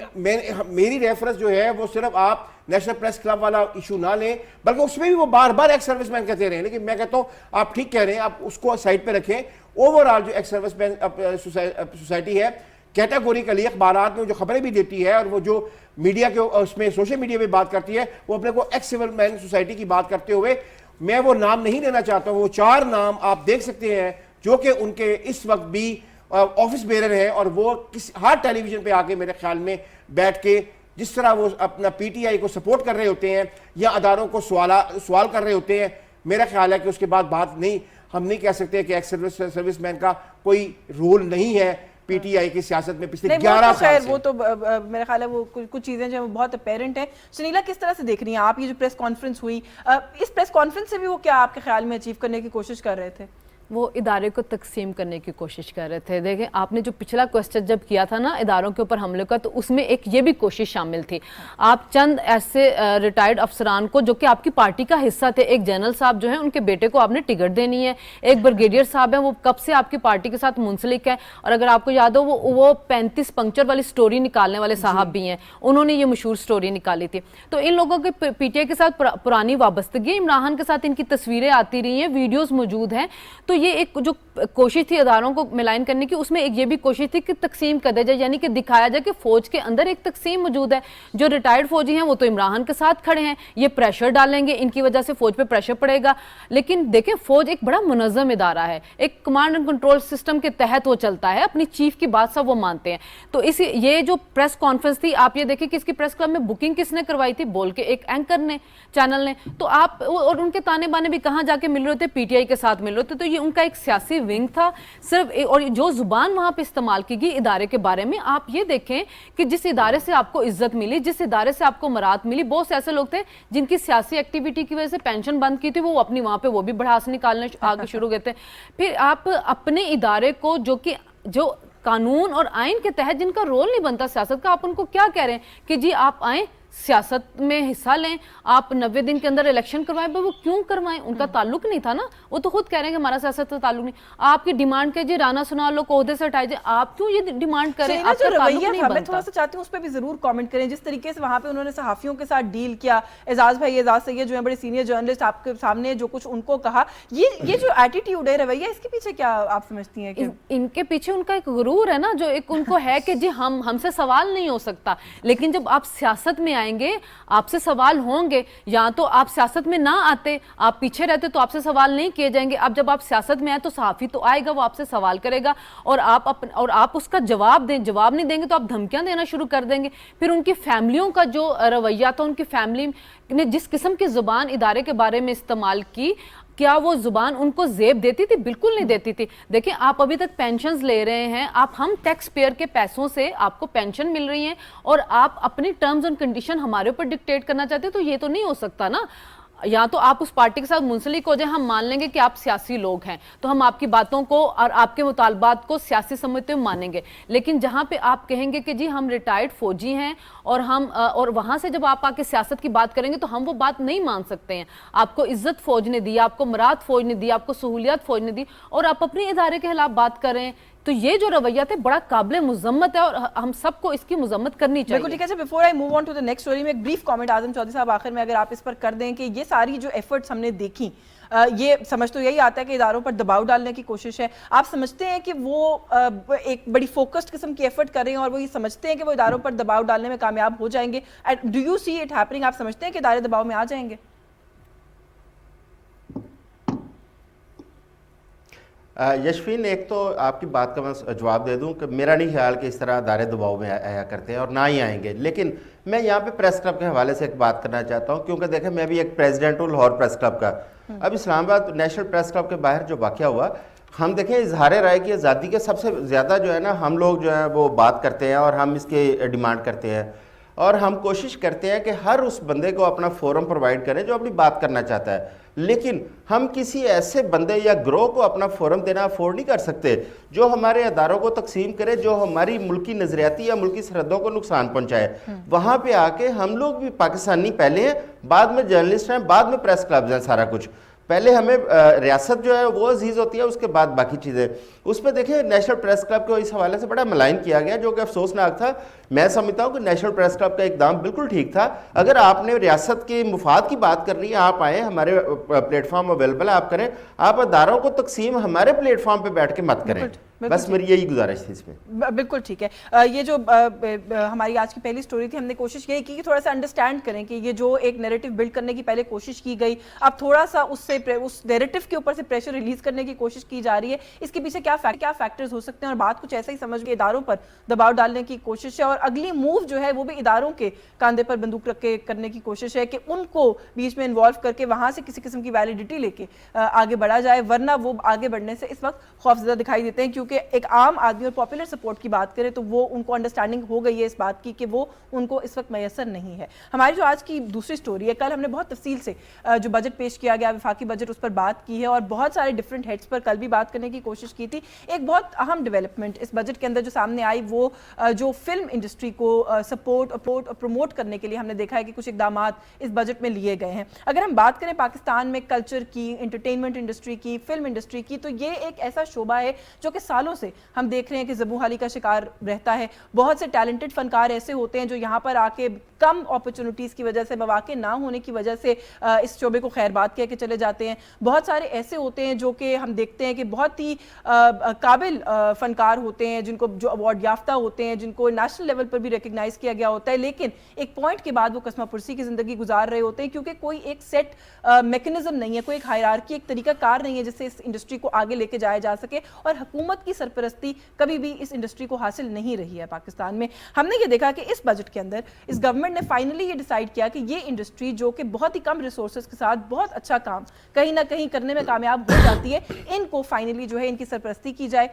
میری ریفرنس جو ہے وہ صرف آپ نیشنل پریس کلب والا ایشو نہ لیں, بلکہ اس میں بھی وہ بار بار ایکس سروس مین کہتے رہے ہیں. لیکن میں کہتا ہوں آپ ٹھیک کہہ رہے ہیں, آپ اس کو سائڈ پہ رکھیں. اوورآل جو ایکس سروس مین سوسائٹی ہے کیٹاگوریکلی اخبارات میں جو خبریں بھی دیتی ہے اور وہ جو میڈیا کے اس میں سوشل میڈیا پہ بات کرتی ہے, وہ اپنے کو ایکس سول مین سوسائٹی کی بات کرتے ہوئے, میں وہ نام نہیں لینا چاہتا ہوں, وہ 4 نام آپ دیکھ سکتے ہیں جو کہ ان کے اس وقت بھی آفس بیرر ہیں, اور وہ ہر ٹیلی ویژن پہ آ کے میرے خیال میں بیٹھ کے جس طرح وہ اپنا پی ٹی آئی کو سپورٹ کر رہے ہوتے ہیں یا اداروں کو سوال کر رہے ہوتے ہیں, میرا خیال ہے کہ اس کے بعد بات نہیں, ہم نہیں کہہ سکتے کہ ایکس سروس مین کا کوئی رول نہیں ہے پی ٹی آئی کی سیاست میں پچھلے 11 سال سے. وہ تو میرا خیال ہے وہ کچھ چیزیں جو بہت اپیرنٹ ہیں. سنیلا, کس طرح سے دیکھ رہی ہیں آپ یہ جو پریس کانفرنس ہوئی, اس پریس کانفرنس سے بھی وہ کیا آپ کے خیال میں اچیو کرنے کی کوشش کر رہے تھے؟ وہ ادارے کو تقسیم کرنے کی کوشش کر رہے تھے. دیکھیں آپ نے جو پچھلا کوسچن جب کیا تھا نا اداروں کے اوپر حملے کا, تو اس میں ایک یہ بھی کوشش شامل تھی. آپ چند ایسے ریٹائرڈ افسران کو جو کہ آپ کی پارٹی کا حصہ تھے, ایک جنرل صاحب جو ہیں ان کے بیٹے کو آپ نے ٹکٹ دینی ہے, ایک بریگیڈیئر صاحب ہیں وہ کب سے آپ کی پارٹی کے ساتھ منسلک ہے, اور اگر آپ کو یاد ہو وہ 35 پنکچر والی سٹوری نکالنے والے صاحب بھی ہیں, انہوں نے یہ مشہور سٹوری نکالی تھی. تو ان لوگوں کے پی ٹی آئی کے ساتھ پرانی وابستگی, عمران خان کے ساتھ ان کی تصویریں آتی رہی ہیں, ویڈیوز موجود ہیں. تو یہ ایک جو کوشش تھی اداروں کو ملائن کرنے کی, اس میں ایک یہ بھی کوشش تھی کہ تقسیم کر دیا جائے, یعنی کہ دکھایا جائے کہ فوج کے اندر ایک تقسیم موجود ہے. جو ریٹائرڈ فوجی ہیں وہ تو عمران خان کے ساتھ کھڑے ہیں, یہ پریشر ڈالیں گے, ان کی وجہ سے فوج پہ پریشر پڑے گا. لیکن دیکھیں فوج ایک بڑا منظم ادارہ ہے, ایک کمانڈ اینڈ کنٹرول سسٹم کے تحت وہ چلتا ہے, اپنی چیف کی بات سب وہ مانتے ہیں. تو یہ جو پریس کانفرنس تھی, آپ یہ دیکھیں کہ اس کی پریس کلب میں بکنگ کس نے کروائی تھی, بول کے ایک اینکر نے, چینل نے. تو آپ اور ان کے تانے بانے بھی کہاں جا کے مل رہے تھے, پی ٹی آئی کے ساتھ مل رہے تھے. تو یہ ان کا ایک سیاسی ونگ تھا صرف. اور جو زبان وہاں پہ استعمال کی گئی ادارے کے بارے میں, آپ یہ دیکھیں کہ جس ادارے سے آپ کو عزت ملی, جس ادارے سے آپ کو مراد ملی, بہت سے ایسے لوگ تھے جن کی سیاسی ایکٹیویٹی کی وجہ سے پینشن بند کی تھی, وہ اپنی وہاں پہ وہ بھی بڑھاس نکالنے آگے شروع ہوئے تھے. پھر آپ اپنے ادارے کو جو قانون اور آئین کے تحت جن کا رول نہیں بنتا سیاست کا, آپ ان کو کیا کہہ رہے ہیں کہ جی آپ آئیں سیاست میں حصہ لیں, آپ 90 دن کے اندر الیکشن کروائیں. وہ کیوں کروائیں, ان کا تعلق نہیں تھا نا, وہ تو خود کہہ رہے ہیں کہ ہمارا سیاست سے تعلق نہیں. آپ کی ڈیمانڈ کے جی رانا سنال لوگ عہدے سے ہٹائے جائے, آپ کیوں یہ ڈیمانڈ کریں, آپ کا تعلق نہیں بنتا. میں تھوڑا سا چاہتی ہوں اس پہ بھی ضرور کامنٹ کریں, جس طریقے سے وہاں پہ انہوں نے صحافیوں کے ساتھ ڈیل کیا, اعزاز سید جو ہیں بڑے سینئر جرنلسٹ, آپ کے سامنے جو کچھ ان کو کہا, یہ جو ایٹیٹیوڈ ہے, رویہ, اس کے پیچھے کیا آپ سمجھتی ہیں؟ کہ ان کے پیچھے ان کا ایک غرور ہے نا, جو ایک ان کو ہے کہ جی ہم سے سوال نہیں ہو سکتا. لیکن جب آپ سیاست میں آئیں گے آپ سے سوال ہوں گے, یا تو آپ سیاست میں نہ آتے, آپ پیچھے رہتے تو آپ سے سوال نہیں کیے جائیں گے. اب جب آپ سیاست میں آئے تو صحافی تو آئے گا, وہ آپ سے سوال کرے گا, اور آپ اس کا جواب نہیں دیں گے تو آپ دھمکیاں دینا شروع کر دیں گے. پھر ان کی فیملیوں کا جو رویہ تھا, ان کی فیملی نے جس قسم کی زبان ادارے کے بارے میں استعمال کی, کیا وہ زبان ان کو زیب دیتی تھی؟ بالکل نہیں دیتی تھی. دیکھیں آپ ابھی تک پینشنز لے رہے ہیں, ہم ٹیکس پیئر کے پیسوں سے آپ کو پینشن مل رہی ہیں, اور آپ اپنی ٹرمز اینڈ کنڈیشن ہمارے اوپر ڈکٹیٹ کرنا چاہتے ہیں. تو یہ تو نہیں ہو سکتا نا. یا تو آپ اس پارٹی کے ساتھ منسلک ہو جائیں, ہم مان لیں گے کہ آپ سیاسی لوگ ہیں تو ہم آپ کی باتوں کو اور آپ کے مطالبات کو سیاسی سمجھتے ہوئے مانیں گے. لیکن جہاں پہ آپ کہیں گے کہ جی ہم ریٹائرڈ فوجی ہیں اور وہاں سے جب آپ آ کے سیاست کی بات کریں گے تو ہم وہ بات نہیں مان سکتے ہیں. آپ کو عزت فوج نے دی, آپ کو مراد فوج نے دی, آپ کو سہولیات فوج نے دی, اور آپ اپنے ادارے کے خلاف بات کر رہے ہیں. تو یہ جو رویات ہے بڑا قابل مذمت ہے, اور ہم سب کو اس کی مذمت کرنی چاہیے. بالکل ٹھیک ہے. Before I move on to the next story, میں ایک بریف کامنٹ اعظم چودھری صاحب آخر میں اگر آپ اس پر کر دیں کہ یہ ساری جو ایفرٹس ہم نے دیکھی, یہ سمجھ تو یہی آتا ہے کہ اداروں پر دباؤ ڈالنے کی کوشش ہے. آپ سمجھتے ہیں کہ وہ ایک بڑی فوکسڈ قسم کی ایفرٹ کر رہے ہیں اور وہ یہ سمجھتے ہیں کہ وہ اداروں پر دباؤ ڈالنے میں کامیاب ہو جائیں گے؟ Do you see it happening? آپ سمجھتے ہیں کہ ادارے دباؤ میں آ جائیں گے؟ یشفین, ایک تو آپ کی بات کا میں جواب دے دوں کہ میرا نہیں خیال کہ اس طرح ادارے دباؤ میں آیا کرتے ہیں, اور نہ ہی آئیں گے. لیکن میں یہاں پہ پریس کلب کے حوالے سے ایک بات کرنا چاہتا ہوں, کیونکہ دیکھیں میں بھی ایک پریزیڈنٹ ہوں لاہور پریس کلب کا. اب اسلام آباد نیشنل پریس کلب کے باہر جو واقعہ ہوا, ہم دیکھیں اظہار رائے کی آزادی کے سب سے زیادہ جو ہے نا ہم لوگ جو ہیں وہ بات کرتے ہیں, اور ہم اس کے ڈیمانڈ کرتے ہیں, اور ہم کوشش کرتے ہیں کہ ہر اس بندے کو اپنا فورم پرووائڈ کریں جو اپنی بات کرنا چاہتا ہے. لیکن ہم کسی ایسے بندے یا گروہ کو اپنا فورم دینا افورڈ نہیں کر سکتے جو ہمارے اداروں کو تقسیم کرے, جو ہماری ملکی نظریاتی یا ملکی سرحدوں کو نقصان پہنچائے. وہاں پہ آ کے ہم لوگ بھی پاکستانی پہلے ہیں, بعد میں جرنلسٹ ہیں, بعد میں پریس کلبز ہیں, سارا کچھ. پہلے ہمیں ریاست جو ہے وہ عزیز ہوتی ہے, اس کے بعد باقی چیزیں. اس پہ دیکھیں نیشنل پریس کلب کو اس حوالے سے بڑا ملائن کیا گیا, جو کہ افسوسناک تھا. میں سمجھتا ہوں کہ نیشنل پریس کلب کا اقدام بالکل ٹھیک تھا. اگر آپ نے ریاست کے مفاد کی بات کر رہی ہے, آپ آئیں, ہمارے پلیٹ فارم اویلیبل ہے, آپ کریں. آپ اداروں کو تقسیم ہمارے پلیٹ فارم پہ بیٹھ کے مت کریں. بس میری یہی گزارش تھی اس میں. بالکل ٹھیک ہے. یہ جو ہماری آج کی پہلی سٹوری تھی, ہم نے کوشش یہی کی کہ تھوڑا سا انڈرسٹینڈ کریں کہ یہ جو ایک نیریٹو بلڈ کرنے کی پہلے کوشش کی گئی, اب تھوڑا سا اس نیریٹو کے اوپر سے پریشر ریلیز کرنے کی کوشش کی جا رہی ہے. اس کے پیچھے کیا فیکٹرز ہو سکتے ہیں, اور بات کچھ ایسا ہی سمجھ کے اداروں پر دباؤ ڈالنے کی کوشش ہے, اور اگلی موو جو ہے وہ بھی اداروں کے کاندھے پر بندوق رکھ کے کرنے کی کوشش ہے کہ ان کو بیچ میں انوالو کر کے وہاں سے کسی قسم کی ویلیڈیٹی لے کے آگے بڑھا جائے, ورنہ وہ آگے بڑھنے سے اس وقت خوفزدہ دکھائی دیتے ہیں. کیونکہ ایک عام آدمی اور پاپولر سپورٹ کی بات کریں تو وہ ان کو انڈرسٹینڈنگ ہو گئی ہے اس بات کی کہ وہ ان کو اس وقت میسر نہیں ہے. ہماری جو آج کی دوسری سٹوری ہے, کل ہم نے بہت تفصیل سے جو بجٹ پیش کیا گیا, وفاقی بجٹ, اس پر بات کی ہے, اور بہت سارے ڈیفرنٹ ہیڈز پر کل بھی بات کرنے کی کوشش کی تھی. ایک بہت اہم ڈیولپمنٹ اس بجٹ کے اندر جو سامنے آئی وہ جو فلم انڈسٹری کو سپورٹ اور پروموٹ کرنے کے لیے ہم نے دیکھا ہے کہ کچھ اقدامات اس بجٹ میں لیے گئے ہیں. اگر ہم بات کریں پاکستان میں کلچر کی, انٹرٹینمنٹ انڈسٹری کی, فلم انڈسٹری کی, تو یہ ایک ایسا شعبہ ہے جو کہ سالوں سے ہم دیکھ رہے ہیں کہ زبوں حالی کا شکار رہتا ہے. بہت سے ٹیلنٹڈ فنکار ایسے ہوتے ہیں جو یہاں پر آ کے کم اپرچونٹیز کی وجہ سے, مواقع نہ ہونے کی وجہ سے اس شعبے کو خیر بات کہہ کے چلے جاتے ہیں. بہت سارے ایسے ہوتے ہیں جو کہ ہم دیکھتے ہیں کہ بہت ہی قابل فنکار ہوتے ہیں, جن کو جو ایوارڈ یافتہ ہوتے ہیں, جن کو نیشنل لیول پر بھی ریکگنائز کیا گیا ہوتا ہے, لیکن ایک پوائنٹ کے بعد وہ قسمہ پرسی کی زندگی گزار رہے ہوتے ہیں, کیونکہ کوئی ایک سیٹ میکنزم نہیں ہے, کوئی ایک ہائرارکی, ایک طریقہ کار نہیں ہے جس سے اس انڈسٹری کو آگے لے کے جایا جا سکے. اور حکومت کی سرپرستی کبھی بھی اس انڈسٹری کو حاصل نہیں رہی ہے پاکستان میں. ہم نے یہ دیکھا کہ اس بجٹ کے اندر اس گورنمنٹ نے فائنلی یہ ڈیسائیڈ کیا کہ یہ انڈسٹری جو کہ بہت ہی کم ریسورسز کے ساتھ بہت اچھا کام کہیں نہ کہیں کرنے میں کامیاب ہو جاتی ہے, ان کو فائنلی جو ہے ان کی سرپرستی کی جائے,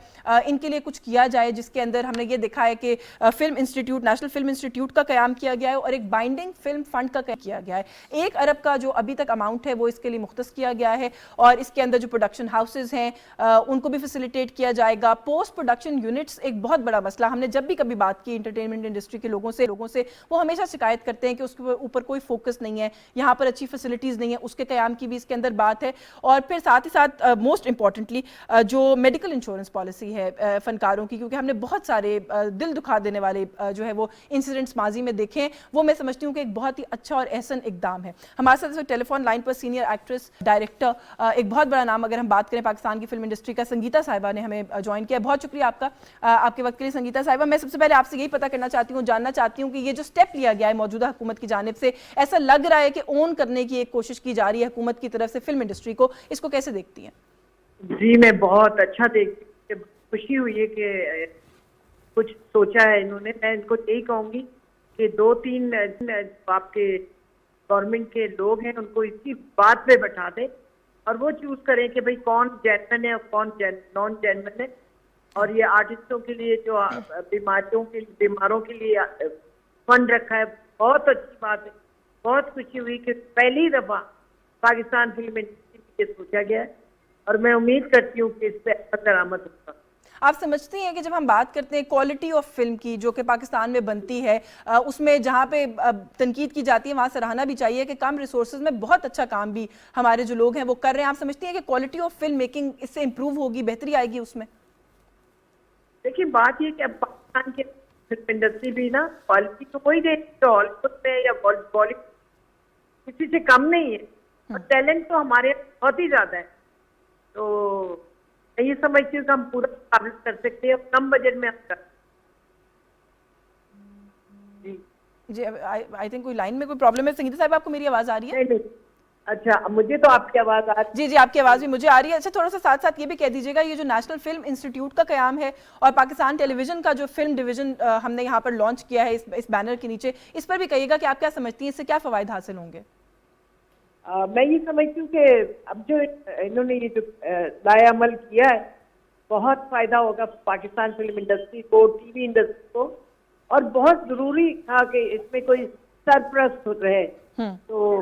ان کے لیے کچھ کیا جائے, جس کے اندر ہم نے یہ دیکھا ہے کہ film institute, national film institute کا قیام کیا گیا ہے, اور ایک بائنڈنگ فلم فنڈ کا قیام کیا گیا ہے. 1 ارب کا جو ابھی تک اماؤنٹ ہے وہ اس کے لیے مختص کیا گیا ہے, اور اس کے اندر جو پروڈکشن ہاؤسز ہیں ان کو بھی فیسیلیٹیٹ کیا جائے گا. پوسٹ پروڈکشن یونٹس ایک بہت بڑا مسئلہ, ہم نے جب بھی کبھی بات کی انٹرٹینمنٹ انڈسٹری کے لوگوں سے وہ ہمیشہ شکایت کرتے ہیں کہ اس کے اوپر کوئی فوکس نہیں ہے, یہاں پر اچھی فیسلٹیز نہیں ہے, اس کے قیام کی بھی اس کے اندر بات ہے. اور پھر ساتھ ہی ساتھ موسٹ امپورٹنٹلی جو میڈیکل انشورنس پالیسی ہے فنکاروں کی, کیونکہ ہم نے بہت سارے دل دکھا دینے والے جو ہے وہ انسیڈنٹس ماضی میں دیکھے ہیں, وہ میں سمجھتی ہوں کہ ایک بہت ہی اچھا اور احسن اقدام ہے. ہمارے ساتھ ٹیلی فون لائن پر سینئر ایکٹریس, ڈائریکٹر, ایک بہت بڑا نام اگر ہم بات کریں پاکستان کی فلم انڈسٹری کا, سنگیتا صاحبہ نے ہمیں جوائن کیا. بہت شکریہ آپ کا, آپ کے وقت کے لیے سنگیتا صاحبہ. میں سب سے پہلے آپ سے یہی پتہ کرنا چاہتی ہوں, جاننا چاہتی ہوں کہ یہ جو سٹیپ لیا گیا ہے موجودہ حکومت کی جانب سے, ایسا لگ رہا ہے کہ اون کرنے کی ایک کوشش کی جا رہی ہے حکومت کی طرف سے فلم انڈسٹری کو, اس کو کیسے دیکھتی ہیں؟ جی میں بہت اچھا دیکھتی ہوں, خوشی ہوئی ہے کہ کچھ سوچا ہے انہوں نے. میں ان کو یہی کہوں گی کہ 2-3 آپ کے گورنمنٹ کے لوگ ہیں ان کو اس کی بات پہ بٹھا دیں, اور وہ چوز کریں کہ بھئی کون جینون ہے اور کون نان جینون ہے. اور یہ آرٹسٹوں کے لیے جو بیماروں کے لیے فنڈ رکھا ہے, بہت اچھی بات ہے. بہت خوشی ہوئی کہ پہلی دفعہ پاکستان فلم انڈسٹری کے سوچا گیا ہے, اور میں امید کرتی ہوں کہ اس پہ درآمد ہوگا. آپ سمجھتی ہیں کہ جب ہم بات کرتے ہیں کوالٹی آف فلم کی جو کہ پاکستان میں بنتی ہے, اس میں جہاں پہ تنقید کی جاتی ہے وہاں سراہنا بھی چاہیے کہ کم ریسورسز میں بہت اچھا کام بھی ہمارے جو لوگ ہیں وہ کر رہے ہیں, آپ سمجھتی ہیں کہ کوالٹی آف فلم میکنگ اس سے امپروو ہوگی, بہتری آئے گی اس میں؟ دیکھیے بات یہ کہ اب پاکستان کے فلم انڈسٹری بھی نا کوالٹی تو کوئی نہیں, ہالی ووڈ میں یا بالی ووڈ کسی سے کم نہیں ہے, اور ٹیلنٹ تو ہمارے بہت ہی زیادہ ہے. تو میں یہ سمجھتی ہوں کہ ہم پورا قابل کر سکتے ہیں کم بجٹ میں. ہم کر جی آئی تھنک کوئی لائن میں کوئی پرابلم ہے. سنگیتا صاحب آپ کو میری آواز آ رہی ہے؟ نہیں. اچھا مجھے تو آپ کی آواز آ رہی ہے. جی آپ کی آواز بھی مجھے آ رہی ہے. اچھا تھوڑا سا ساتھ ساتھ یہ بھی کہہ دیجیے گا, یہ جو نیشنل فلم انسٹیٹیوٹ کا قیام ہے اور پاکستان ٹیلی ویژن کا جو فلم ڈویژن ہم نے یہاں پر لانچ کیا ہے اس بینر کے نیچے, اس پر بھی کہیے گا کہ آپ کیا سمجھتی ہیں, اس سے کیا فوائد حاصل ہوں گے؟ میں یہ سمجھتی ہوں کہ اب جو انہوں نے یہ جو لائے عمل کیا ہے بہت فائدہ ہوگا پاکستان فلم انڈسٹری کو, ٹی وی انڈسٹری کو, اور بہت ضروری تھا کہ اس میں کوئی سرپرست رہے. تو